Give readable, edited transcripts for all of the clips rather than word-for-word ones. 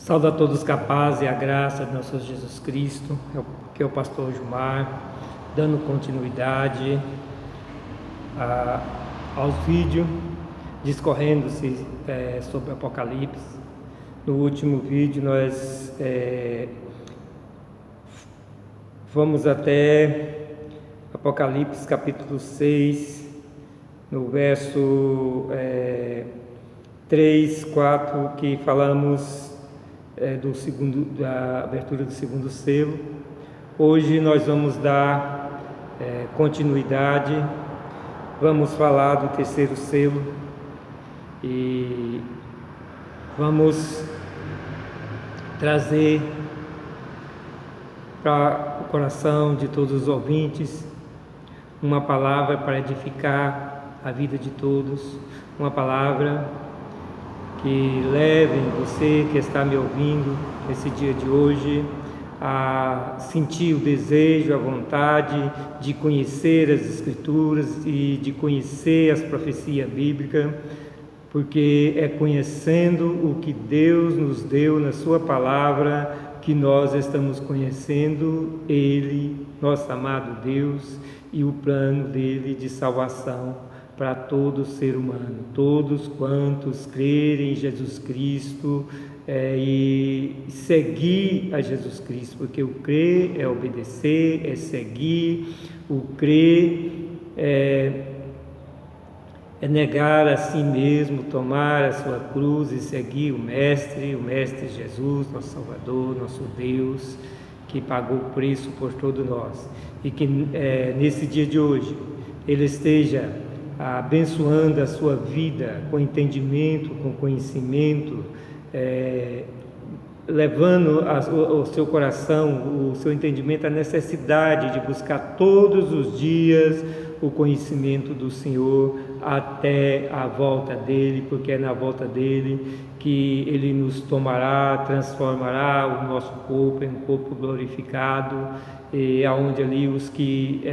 Saúdo a todos com a paz e a graça de nosso Senhor Jesus Cristo, que é o pastor Gilmar, dando continuidade aos vídeos discorrendo-se sobre Apocalipse. No último vídeo nós vamos até Apocalipse capítulo 6, no verso 3, 4, que falamos da abertura do segundo selo. Hoje nós vamos dar continuidade, vamos falar do terceiro selo e vamos trazer para o coração de todos os ouvintes uma palavra para edificar a vida de todos, uma palavra que leve você que está me ouvindo nesse dia de hoje a sentir o desejo, a vontade de conhecer as Escrituras e de conhecer as profecias bíblicas, porque é conhecendo o que Deus nos deu na sua palavra que nós estamos conhecendo Ele, nosso amado Deus, e o plano dele de salvação para todo ser humano, todos quantos crerem em Jesus Cristo e seguir a Jesus Cristo, porque o crer é obedecer, é seguir, o crer é negar a si mesmo, tomar a sua cruz e seguir o Mestre Jesus, nosso Salvador, nosso Deus, que pagou o preço por todos nós, e que nesse dia de hoje Ele esteja abençoando a sua vida com entendimento, com conhecimento, levando o seu coração, o seu entendimento à necessidade de buscar todos os dias o conhecimento do Senhor até a volta dele, porque é na volta dele que ele nos tomará, transformará o nosso corpo em um corpo glorificado, e aonde ali os que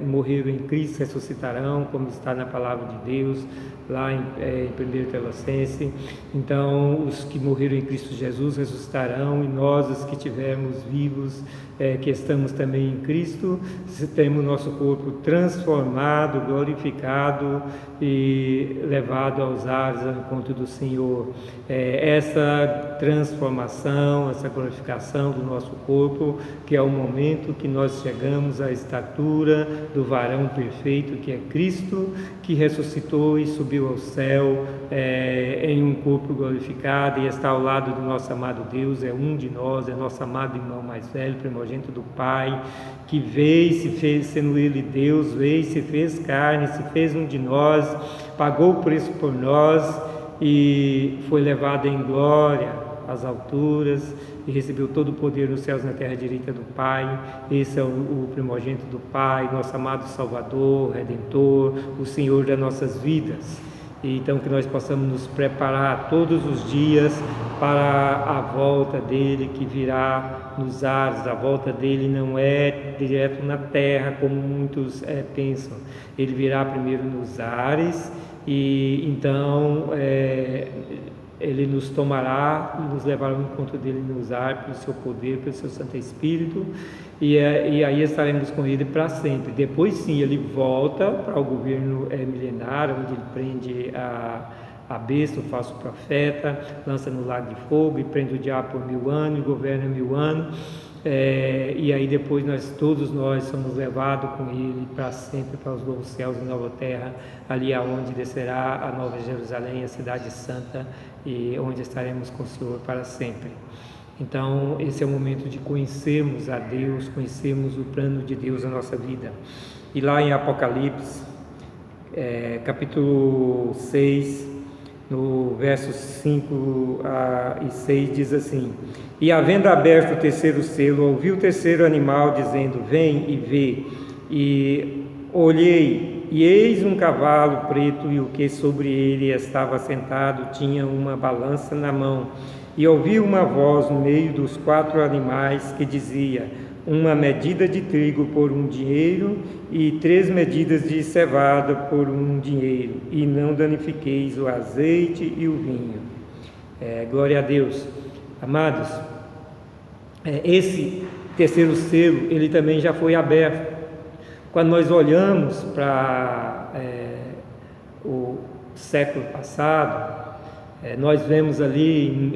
morreram em Cristo ressuscitarão, como está na palavra de Deus lá em 1 Tessalonicenses. Então os que morreram em Cristo Jesus ressuscitarão, e nós, os que estivermos vivos, que estamos também em Cristo, temos nosso corpo transformado, glorificado e levado aos ares ao encontro do Senhor. Essa transformação, essa glorificação do nosso corpo, que é o momento que nós chegamos à estatura do varão perfeito, que é Cristo, que ressuscitou e subiu ao céu em um corpo glorificado e está ao lado do nosso amado Deus, é um de nós, é nosso amado irmão mais velho, primogênito do Pai, que veio e se fez, sendo Ele Deus, veio e se fez carne, se fez um de nós, pagou o preço por nós e foi levado em glória às alturas e recebeu todo o poder nos céus e na terra direita do Pai. Esse é o primogênito do Pai, nosso amado Salvador, Redentor, o Senhor das nossas vidas. E então que nós possamos nos preparar todos os dias para a volta dele, que virá nos ares. A volta dele não é direto na terra, como muitos pensam. Ele virá primeiro nos ares e então Ele nos tomará e nos levará ao encontro dele nos ares, pelo seu poder, pelo seu Santo Espírito, e aí estaremos com ele para sempre. Depois sim, ele volta para o governo milenário, onde ele prende a besta, o falso profeta, lança no lago de fogo e prende o diabo por 1000 anos, e governa 1000 anos. E aí depois todos nós somos levados com ele para sempre para os novos céus e nova terra, ali aonde descerá a nova Jerusalém, a cidade santa, e onde estaremos com o Senhor para sempre. Então esse é o momento de conhecermos a Deus, conhecermos o plano de Deus na nossa vida. E lá em Apocalipse capítulo 6, no versos 5 e 6 diz assim: E havendo aberto o terceiro selo, ouvi o terceiro animal dizendo: Vem e vê. E olhei, e eis um cavalo preto, e o que sobre ele estava sentado tinha uma balança na mão. E ouvi uma voz no meio dos 4 animais que dizia: uma medida de trigo por 1 dinheiro e 3 medidas de cevada por 1 dinheiro, e não danifiqueis o azeite e o vinho. Glória a Deus. Amados, esse terceiro selo, ele também já foi aberto. Quando nós olhamos para o século passado, nós vemos ali,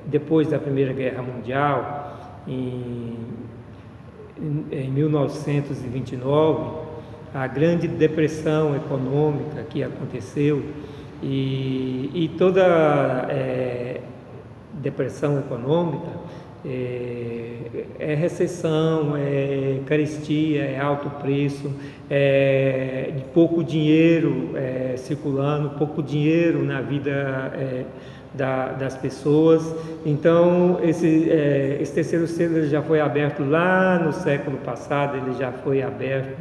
depois da Primeira Guerra Mundial, em 1929, a grande depressão econômica que aconteceu, e toda depressão econômica é recessão, é carestia, é alto preço, é pouco dinheiro circulando, pouco dinheiro na vida das pessoas. Então esse terceiro selo ele já foi aberto lá no século passado, ele já foi aberto.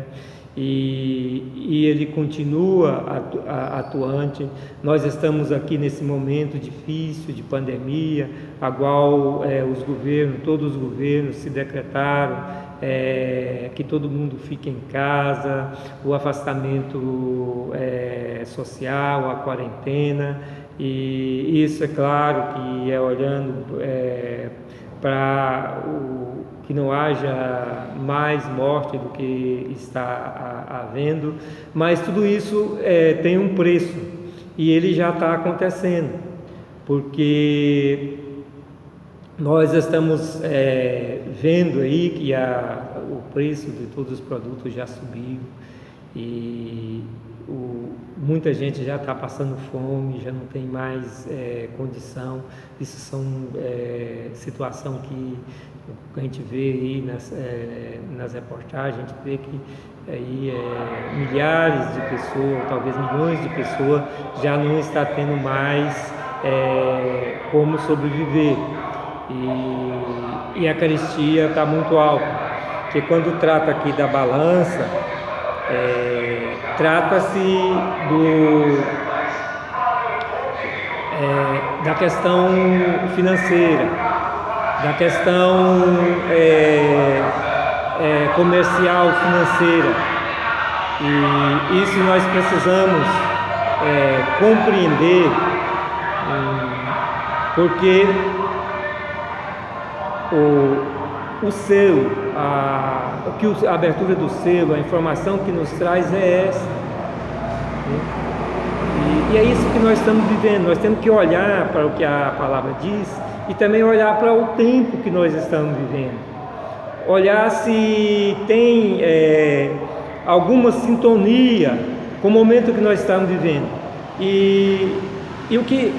E ele continua atuante. Nós estamos aqui nesse momento difícil de pandemia, a qual todos os governos se decretaram que todo mundo fique em casa, o afastamento social, a quarentena, e isso é claro que olhando para que não haja mais morte do que está havendo, mas tudo isso tem um preço, e ele já está acontecendo, porque nós estamos vendo aí que o preço de todos os produtos já subiu, e muita gente já está passando fome, já não tem mais condição. Isso são situação que a gente vê aí nas reportagens, a gente vê que aí milhares de pessoas, talvez milhões de pessoas, já não está tendo mais como sobreviver, e a carestia está muito alta, porque quando trata aqui da balança, trata-se da questão financeira, da questão comercial financeira, e isso nós precisamos compreender, porque o selo, a abertura do selo, a informação que nos traz é essa, e é isso que nós estamos vivendo. Nós temos que olhar para o que a palavra diz e também olhar para o tempo que nós estamos vivendo, olhar se tem alguma sintonia com o momento que nós estamos vivendo, e o que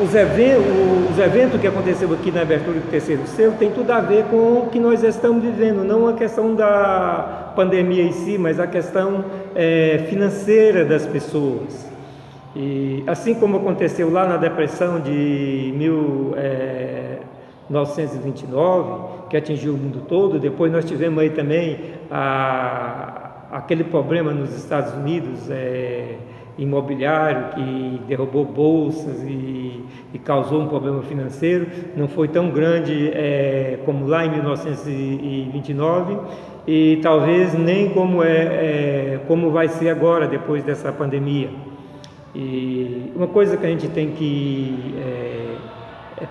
os eventos que aconteceu aqui na abertura do terceiro selo tem tudo a ver com o que nós estamos vivendo, não a questão da pandemia em si, mas a questão financeira das pessoas. E assim como aconteceu lá na depressão de 1929, que atingiu o mundo todo, depois nós tivemos aí também aquele problema nos Estados Unidos, imobiliário, que derrubou bolsas e causou um problema financeiro. Não foi tão grande como lá em 1929, e talvez nem como vai ser agora, depois dessa pandemia. E uma coisa que a gente tem que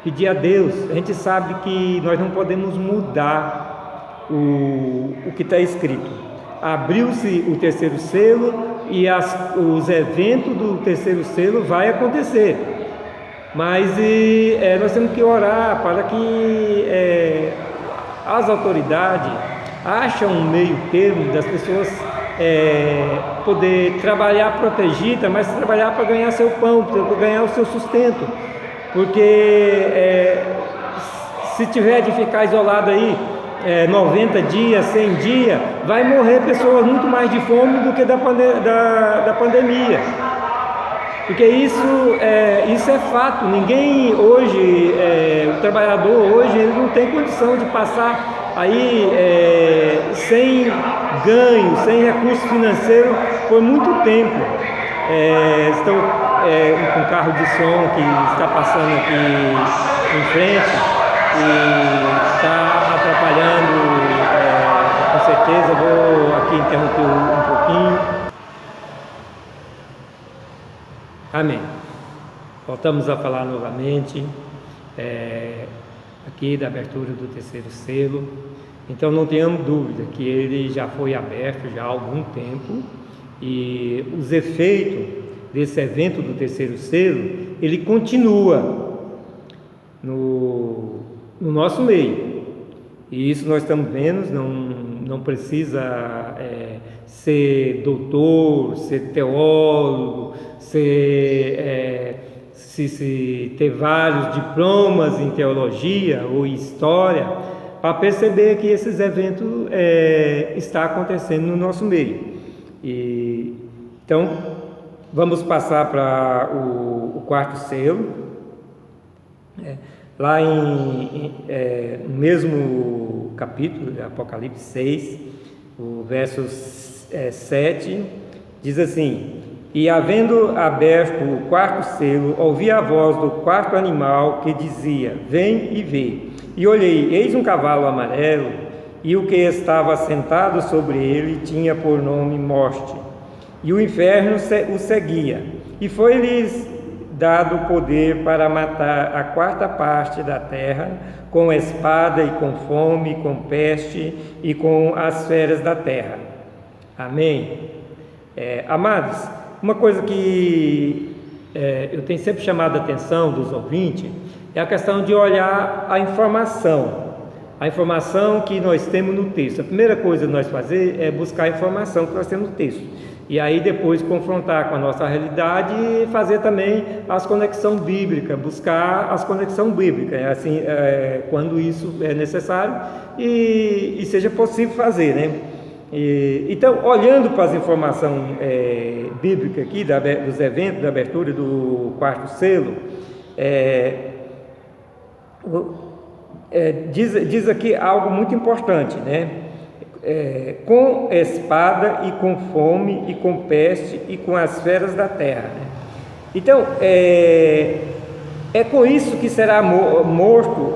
pedir a Deus, a gente sabe que nós não podemos mudar o que está escrito. Abriu-se o terceiro selo e os eventos do terceiro selo vai acontecer, mas nós temos que orar para que as autoridades achem um meio termo das pessoas poder trabalhar protegida, mas trabalhar para ganhar seu pão, para ganhar o seu sustento, porque se tiver de ficar isolado aí 90 dias, 100 dias, vai morrer pessoas muito mais de fome do que da pandemia, porque isso é fato. Ninguém hoje, o trabalhador hoje, ele não tem condição de passar aí sem ganho, sem recurso financeiro por muito tempo. Estão com carro de som que está passando aqui em frente e está atrapalhando, com certeza. Vou aqui interromper um pouquinho. Amém. Voltamos a falar novamente. aqui da abertura do terceiro selo. Então não tenhamos dúvida que ele já foi aberto já há algum tempo, e os efeitos desse evento do terceiro selo, ele continua no nosso meio, e isso nós estamos vendo. Não precisa ser doutor, ser teólogo, se ter vários diplomas em teologia ou em história, para perceber que esses eventos estão acontecendo no nosso meio. Então, vamos passar para o quarto selo. Lá no mesmo capítulo, Apocalipse 6, o verso 7, diz assim: E havendo aberto o quarto selo, ouvi a voz do quarto animal que dizia: Vem e vê. E olhei, eis um cavalo amarelo, e o que estava sentado sobre ele tinha por nome Morte, e o inferno o seguia, e foi-lhes dado poder para matar a quarta parte da terra, com espada e com fome, com peste e com as feras da terra. Amém? Amados, uma coisa que eu tenho sempre chamado a atenção dos ouvintes é a questão de olhar a informação que nós temos no texto. A primeira coisa que nós fazer é buscar a informação que nós temos no texto, e aí depois confrontar com a nossa realidade e fazer também as conexões bíblicas, buscar as conexões bíblicas, assim, quando isso é necessário e seja possível fazer, né? Então, olhando para as informações bíblicas aqui dos eventos da abertura do quarto selo, diz aqui algo muito importante, né? Com espada e com fome e com peste e com as feras da terra, né? Então, com isso que será morto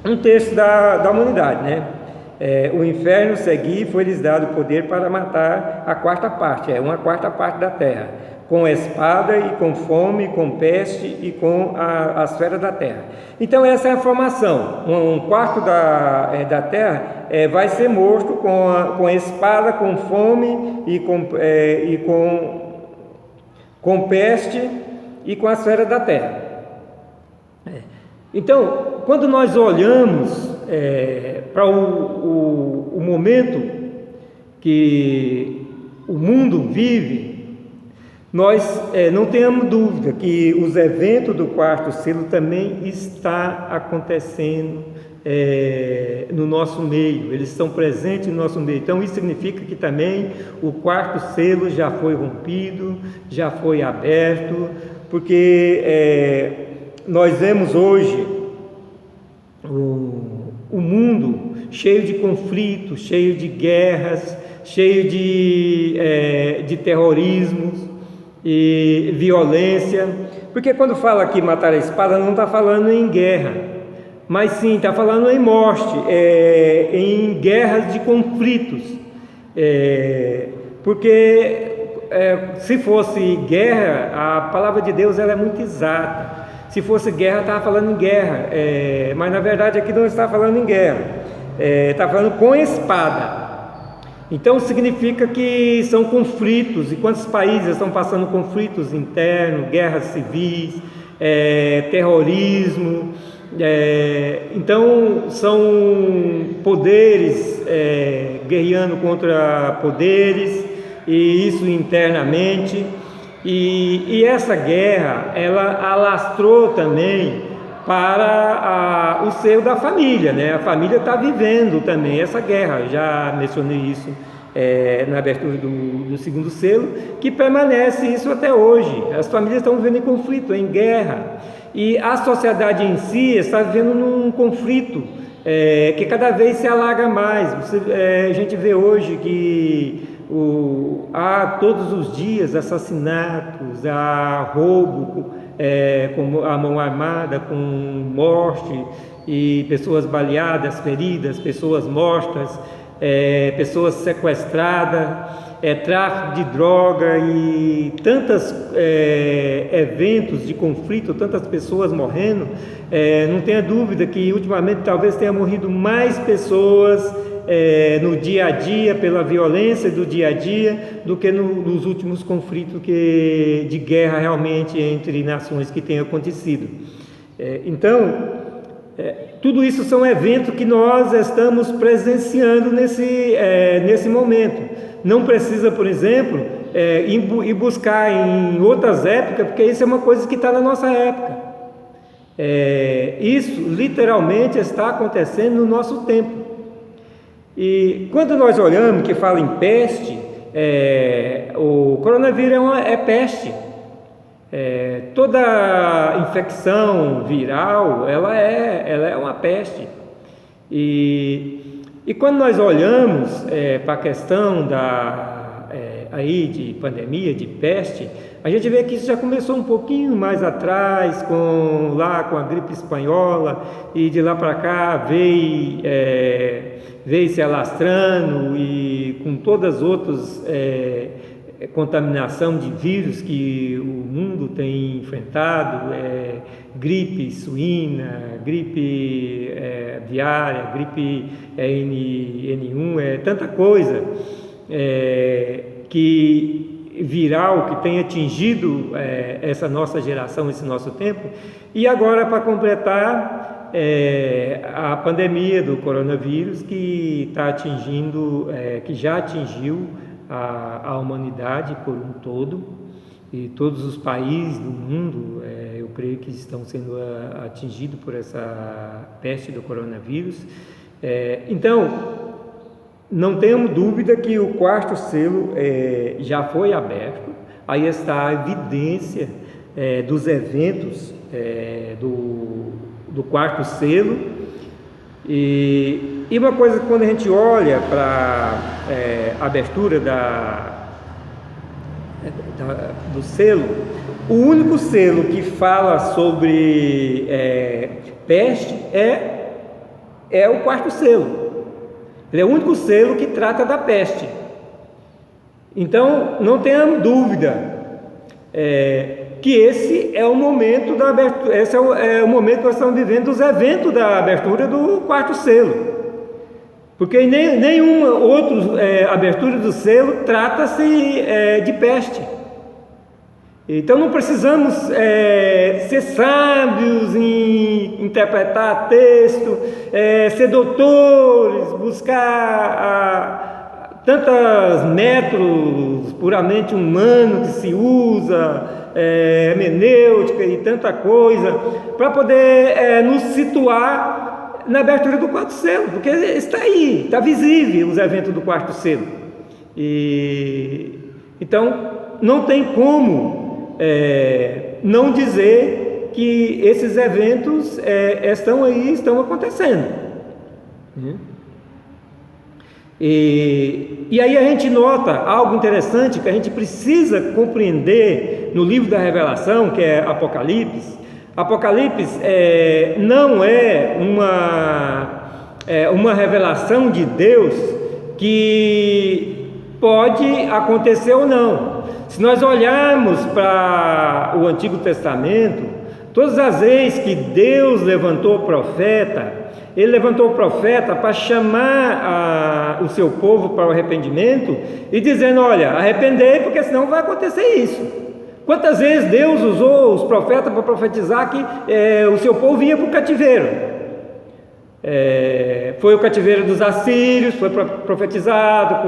um terço da humanidade, né? O inferno seguir, foi-lhes dado poder para matar a quarta parte, uma quarta parte da terra, com espada e com fome, com peste e com as feras da terra. Então essa é a informação. Um quarto da terra vai ser morto com espada, com fome e com peste e com as feras da terra. Então, quando nós olhamos para o momento que o mundo vive, nós não temos dúvida que os eventos do quarto selo também está acontecendo no nosso meio, eles estão presentes no nosso meio. Então isso significa que também o quarto selo já foi rompido, já foi aberto, porque nós vemos hoje o mundo cheio de conflitos, cheio de guerras, cheio de terrorismos e violência, porque quando fala aqui matar a espada, não está falando em guerra, mas sim está falando em morte, em guerras de conflitos, porque se fosse guerra, a palavra de Deus ela é muito exata. Se fosse guerra, estava falando em guerra, mas na verdade aqui não está falando em guerra, está falando com espada. Então significa que são conflitos, e quantos países estão passando conflitos internos, guerras civis, terrorismo, então são poderes guerreando contra poderes, e isso internamente, e essa guerra ela alastrou também para o seio da família, né? A família está vivendo também essa guerra. Já mencionei isso na abertura do segundo selo, que permanece isso até hoje. As famílias estão vivendo em conflito, em guerra, e a sociedade em si está vivendo num conflito que cada vez se alarga mais. A gente vê hoje que há todos os dias assassinatos, há roubo com a mão armada, com morte, e pessoas baleadas, feridas, pessoas mortas, pessoas sequestradas, tráfico de droga e tantos eventos de conflito, tantas pessoas morrendo, não tenha dúvida que ultimamente talvez tenha morrido mais pessoas no dia a dia, pela violência do dia a dia, do que nos últimos conflitos de guerra realmente entre nações que têm acontecido. Então, tudo isso são eventos que nós estamos presenciando nesse momento. Não precisa, por exemplo, ir buscar em outras épocas, porque isso é uma coisa que está na nossa época. Isso literalmente está acontecendo no nosso tempo. E quando nós olhamos que fala em peste, o coronavírus é peste. Toda infecção viral, ela é uma peste. E quando nós olhamos para a questão de pandemia, de peste, a gente vê que isso já começou um pouquinho mais atrás, com a gripe espanhola, e de lá para cá veio se alastrando, e com todas as outras contaminação de vírus que o mundo tem enfrentado, gripe suína, gripe aviária, gripe N1, tanta coisa viral que tem atingido essa nossa geração, esse nosso tempo. E agora, para completar, a pandemia do coronavírus, que está atingindo, que já atingiu a humanidade por um todo, e todos os países do mundo, eu creio que estão sendo atingidos por essa peste do coronavírus. Então, não temos dúvida que o quarto selo já foi aberto. Aí está a evidência dos eventos do quarto selo. E uma coisa, quando a gente olha para a abertura do selo, o único selo que fala sobre peste é o quarto selo. Ele é o único selo que trata da peste. Então, não tenhamos dúvida que esse é o momento da abertura, esse é o momento que nós estamos vivendo dos eventos da abertura do quarto selo. Porque nenhuma outra abertura do selo trata-se de peste. Então não precisamos ser sábios em interpretar texto, ser doutores, buscar tantos métodos puramente humanos que se usa, hermenêutica e tanta coisa, para poder nos situar na abertura do quarto selo, porque está aí, está visível os eventos do quarto selo. Então não tem como não dizer que esses eventos estão acontecendo. E aí a gente nota algo interessante que a gente precisa compreender no livro da Revelação, que é Apocalipse. Apocalipse não é uma revelação de Deus que pode acontecer ou não. Se nós olharmos para o Antigo Testamento, todas as vezes que Deus levantou o profeta, Ele levantou o profeta para chamar o seu povo para o arrependimento e dizendo: olha, arrependei, porque senão vai acontecer isso. Quantas vezes Deus usou os profetas para profetizar que o seu povo ia para o cativeiro? Foi o cativeiro dos assírios, foi profetizado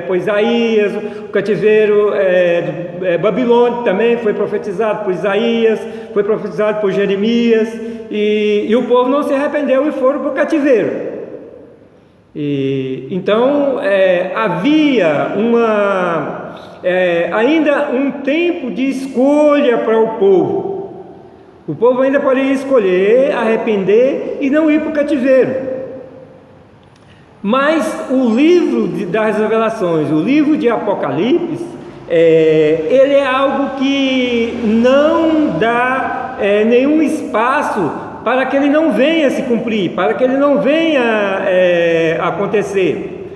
por Isaías. O cativeiro babilônico também foi profetizado por Isaías, foi profetizado por Jeremias, e o povo não se arrependeu e foram para o cativeiro. Então havia ainda um tempo de escolha para o povo. O povo ainda poderia escolher, arrepender e não ir para o cativeiro. Mas o livro das Revelações, o livro de Apocalipse, ele é algo que não dá nenhum espaço para que ele não venha se cumprir, para que ele não venha acontecer.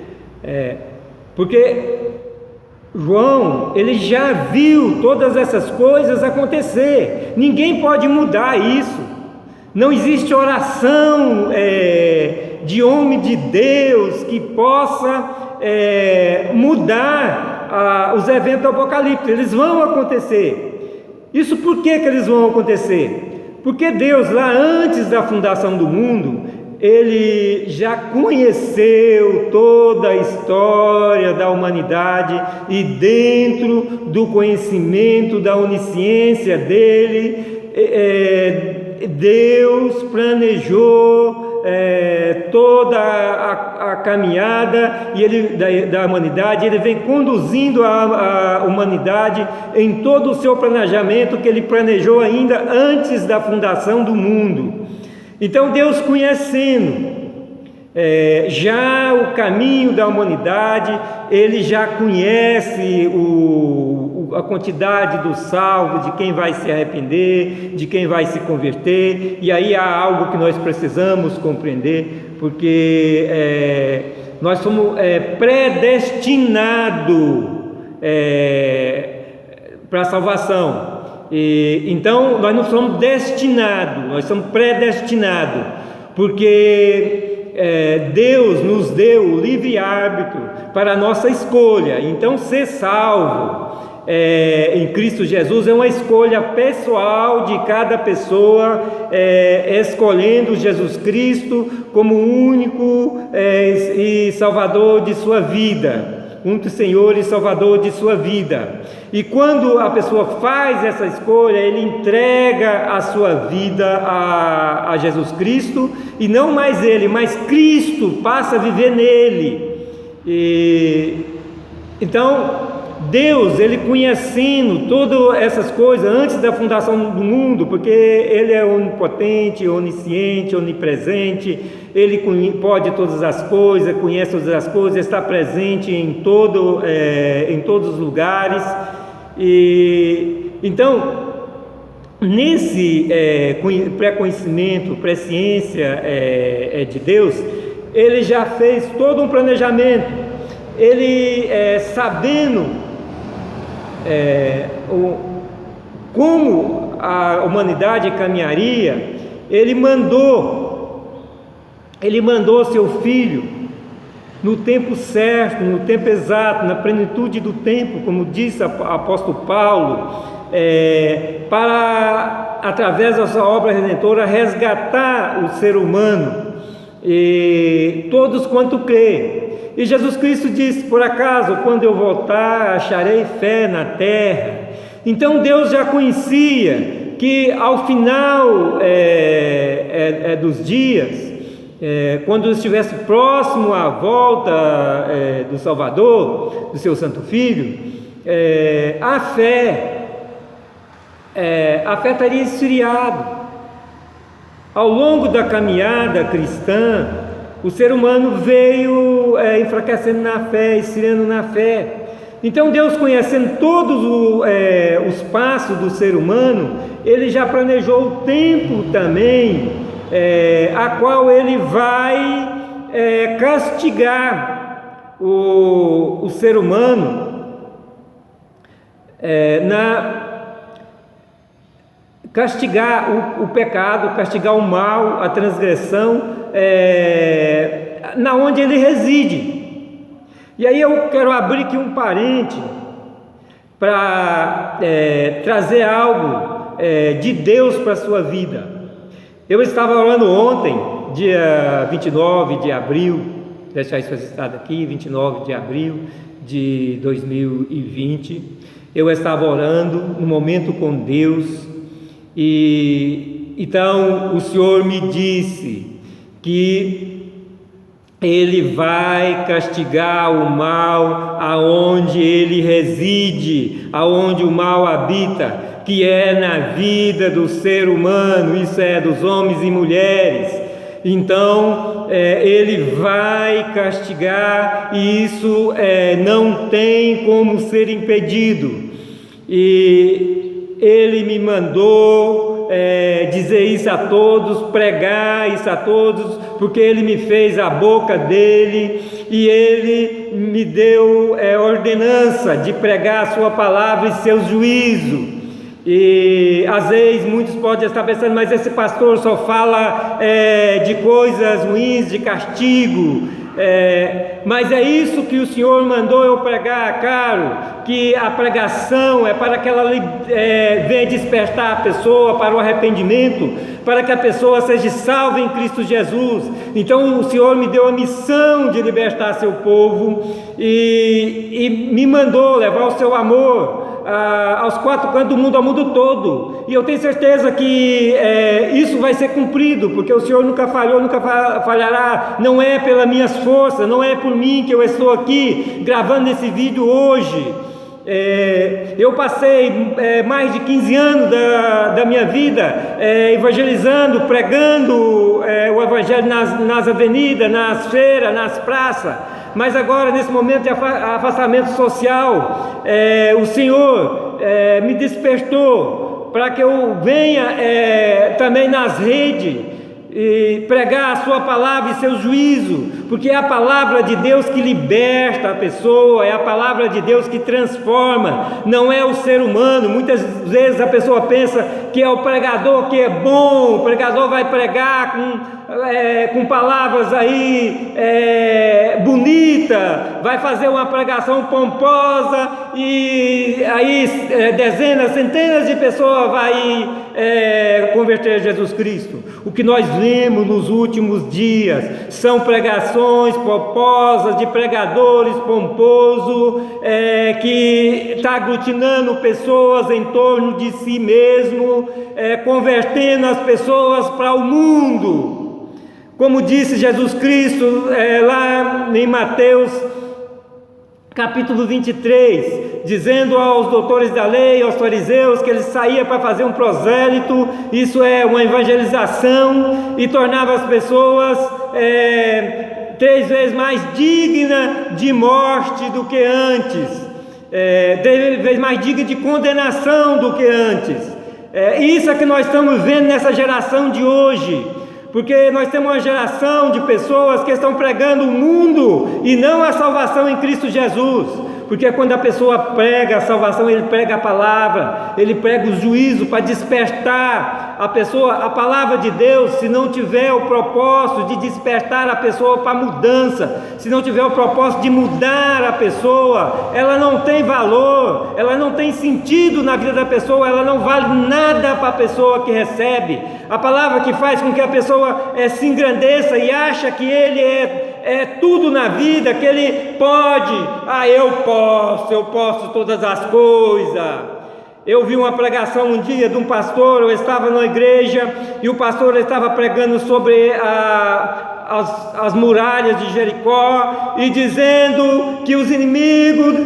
Porque João, ele já viu todas essas coisas acontecer. Ninguém pode mudar isso. Não existe oração de homem de Deus que possa mudar os eventos do Apocalipse. Eles vão acontecer. Isso por que eles vão acontecer? Porque Deus, lá antes da fundação do mundo, Ele já conheceu toda a história da humanidade, e dentro do conhecimento da onisciência dele, Deus planejou toda a caminhada da humanidade. Ele vem conduzindo a humanidade em todo o seu planejamento que Ele planejou ainda antes da fundação do mundo. Então Deus, conhecendo já o caminho da humanidade, Ele já conhece a quantidade dos salvos, de quem vai se arrepender, de quem vai se converter. E aí há algo que nós precisamos compreender, porque nós somos predestinados para a salvação. Então nós não somos destinados, nós somos predestinados, porque Deus nos deu o livre-árbitro para a nossa escolha. Então ser salvo em Cristo Jesus é uma escolha pessoal de cada pessoa, escolhendo Jesus Cristo como o único e Salvador de sua vida, único Senhor e Salvador de sua vida. E quando a pessoa faz essa escolha, ele entrega a sua vida a Jesus Cristo, e não mais ele, mas Cristo passa a viver nele. Então Deus, Ele conhecendo todas essas coisas antes da fundação do mundo, porque Ele é onipotente, onisciente, onipresente, Ele pode todas as coisas, conhece todas as coisas, está presente em todos os lugares. E então, nesse pré-conhecimento, presciência de Deus, Ele já fez todo um planejamento. Ele, sabendo como a humanidade caminharia, Ele mandou seu Filho no tempo certo, no tempo exato, na plenitude do tempo, como disse o apóstolo Paulo, para, através da sua obra redentora, resgatar o ser humano, e todos quanto crê. E Jesus Cristo disse: por acaso, quando eu voltar, acharei fé na terra? Então Deus já conhecia que ao final dos dias, quando estivesse próximo à volta do Salvador, do seu Santo Filho, a fé estaria esfriada. Ao longo da caminhada cristã, o ser humano veio enfraquecendo na fé, esfriando na fé. Então Deus, conhecendo todos os passos do ser humano, Ele já planejou o tempo também, a qual Ele vai castigar o ser humano, castigar o pecado, castigar o mal, a transgressão, na onde ele reside. E aí eu quero abrir aqui um parênteses para trazer algo de Deus para a sua vida. Eu estava orando ontem, dia 29 de abril, deixar isso registrado aqui, 29 de abril de 2020, eu estava orando no momento com Deus, e então o Senhor me disse que Ele vai castigar o mal aonde ele reside, aonde o mal habita, que é na vida do ser humano, isso é, dos homens e mulheres. Então Ele vai castigar, e isso não tem como ser impedido. E Ele me mandou dizer isso a todos, pregar isso a todos, porque Ele me fez a boca dele e Ele me deu ordenança de pregar a sua palavra e seu juízo. E às vezes muitos podem estar pensando, mas esse pastor só fala de coisas ruins, de castigo. Mas é isso que o Senhor mandou eu pregar, caro, que a pregação é para que ela venha despertar a pessoa para o arrependimento, para que a pessoa seja salva em Cristo Jesus. Então o Senhor me deu a missão de libertar seu povo e me mandou levar o seu amor aos quatro cantos do mundo, ao mundo todo, e eu tenho certeza que isso vai ser cumprido, porque o Senhor nunca falhou, nunca falhará. Não é pelas minhas forças, não é por mim que eu estou aqui gravando esse vídeo hoje. Eu passei mais de 15 anos da minha vida evangelizando, pregando o evangelho nas avenidas, nas feiras, nas praças. Mas agora, nesse momento de afastamento social, o Senhor me despertou para que eu venha também nas redes e pregar a sua palavra e seu juízo, porque é a palavra de Deus que liberta a pessoa, é a palavra de Deus que transforma, não é o ser humano. Muitas vezes a pessoa pensa que é o pregador que é bom, o pregador vai pregar com palavras aí bonita, vai fazer uma pregação pomposa e aí dezenas, centenas de pessoas vai converter a Jesus Cristo. O que nós vemos nos últimos dias são pregações pomposas de pregadores pomposos que está aglutinando pessoas em torno de si mesmo, convertendo as pessoas para o mundo. Como disse Jesus Cristo lá em Mateus capítulo 23, dizendo aos doutores da lei, aos fariseus, que eles saíam para fazer um prosélito, isso é uma evangelização, e tornava as pessoas 3 vezes mais dignas de morte do que antes, 3 vezes mais dignas de condenação do que antes. Isso é que nós estamos vendo nessa geração de hoje. Porque nós temos uma geração de pessoas que estão pregando o mundo e não a salvação em Cristo Jesus. Porque quando a pessoa prega a salvação, ele prega a palavra, ele prega o juízo para despertar a pessoa. A palavra de Deus, se não tiver o propósito de despertar a pessoa para mudança, se não tiver o propósito de mudar a pessoa, ela não tem valor, ela não tem sentido na vida da pessoa, ela não vale nada para a pessoa que recebe. A palavra que faz com que a pessoa se engrandeça e acha que ele é tudo na vida, que ele pode, eu posso todas as coisas. Eu vi uma pregação um dia de um pastor, eu estava na igreja e o pastor estava pregando sobre as muralhas de Jericó e dizendo que os inimigos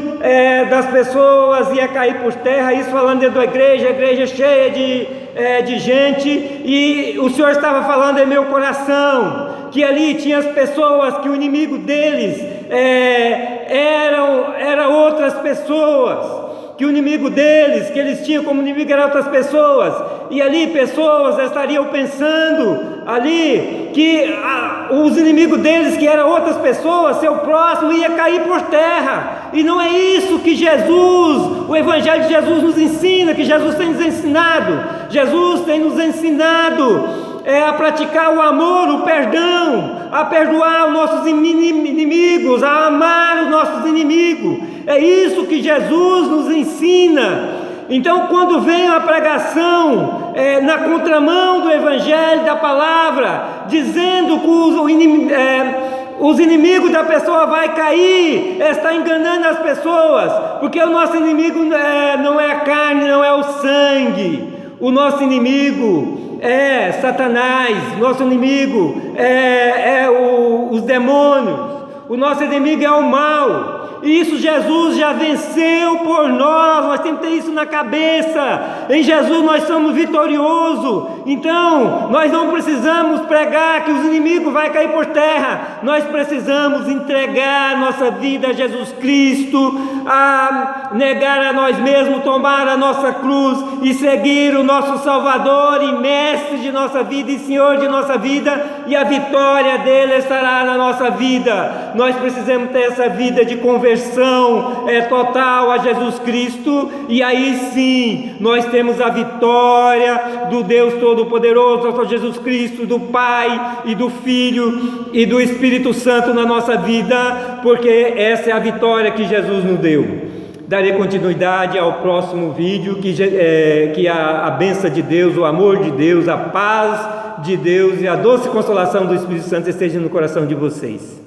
das pessoas iam cair por terra, isso falando dentro da igreja, a igreja cheia de gente, e o Senhor estava falando em meu coração, que ali tinha as pessoas que o inimigo deles eram outras pessoas, que o inimigo deles, que eles tinham como inimigo eram outras pessoas, e ali pessoas estariam pensando ali que os inimigos deles, que eram outras pessoas, seu próximo, ia cair por terra. E não é isso que Jesus, o Evangelho de Jesus nos ensina, que Jesus tem nos ensinado. Jesus tem nos ensinado a praticar o amor, o perdão, a perdoar os nossos inimigos, a amar os nossos inimigos. É isso que Jesus nos ensina. Então, quando vem a pregação na contramão do Evangelho, da palavra, dizendo que os inimigos da pessoa vai cair, está enganando as pessoas, porque o nosso inimigo não é a carne, não é o sangue. O nosso inimigo é Satanás, nosso inimigo os demônios, o nosso inimigo é o mal. Isso Jesus já venceu por nós temos que ter isso na cabeça. Em Jesus nós somos vitoriosos. Então nós não precisamos pregar que os inimigos vão cair por terra. Nós precisamos entregar nossa vida a Jesus Cristo, a negar a nós mesmos, tomar a nossa cruz e seguir o nosso Salvador e Mestre de nossa vida e Senhor de nossa vida, e a vitória dele estará na nossa vida. Nós precisamos ter essa vida de conversão total a Jesus Cristo, e aí sim nós temos a vitória do Deus Todo-Poderoso, nosso Jesus Cristo, do Pai e do Filho e do Espírito Santo na nossa vida, porque essa é a vitória que Jesus nos deu. Darei continuidade ao próximo vídeo, que a bênção de Deus, o amor de Deus, a paz de Deus e a doce consolação do Espírito Santo esteja no coração de vocês.